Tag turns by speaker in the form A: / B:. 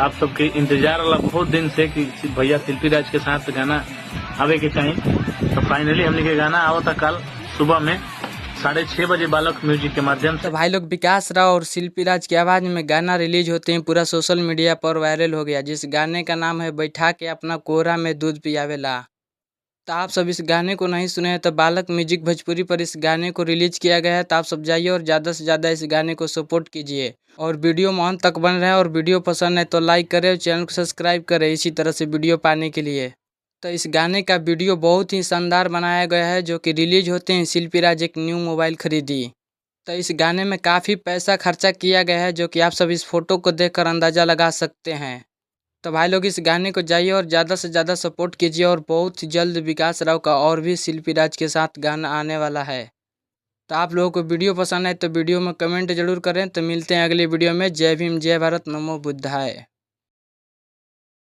A: आप सबके इंतजार वाला बहुत दिन से कि भैया शिल्पी राज के साथ गाना आवे के चाहिए। तो फाइनली हमने के गाना आवता कल सुबह में 6:30 बजे बालक म्यूजिक के माध्यम से।
B: तो भाई लोग विकास राव और शिल्पी राज की आवाज़ में गाना रिलीज होते हैं पूरा सोशल मीडिया पर वायरल हो गया, जिस गाने का नाम है बैठा के अपना कोहरा में दूध पियावेला। तो आप सब इस गाने को नहीं सुने हैं तो बालक म्यूजिक भोजपुरी पर इस गाने को रिलीज किया गया है। तो आप सब जाइए और ज़्यादा से ज़्यादा इस गाने को सपोर्ट कीजिए और वीडियो में अंत तक बन रहे हैं। और वीडियो पसंद है तो लाइक करें और चैनल को सब्सक्राइब करें इसी तरह से वीडियो पाने के लिए। तो इस गाने का वीडियो बहुत ही शानदार बनाया गया है, जो कि रिलीज होते हैं शिल्पी राज एक न्यू मोबाइल खरीदी। तो इस गाने में काफ़ी पैसा खर्चा किया गया है, जो कि आप सब इस फोटो को देखकर अंदाज़ा लगा सकते हैं। तो भाई लोग इस गाने को जाइए और ज़्यादा से ज़्यादा सपोर्ट कीजिए और बहुत ही जल्द विकास राव का और भी शिल्पी राज के साथ गाना आने वाला है। तो आप लोगों को वीडियो पसंद है तो वीडियो में कमेंट जरूर करें। तो मिलते हैं अगली वीडियो में। जय भीम, जय भारत, नमो बुद्धाय।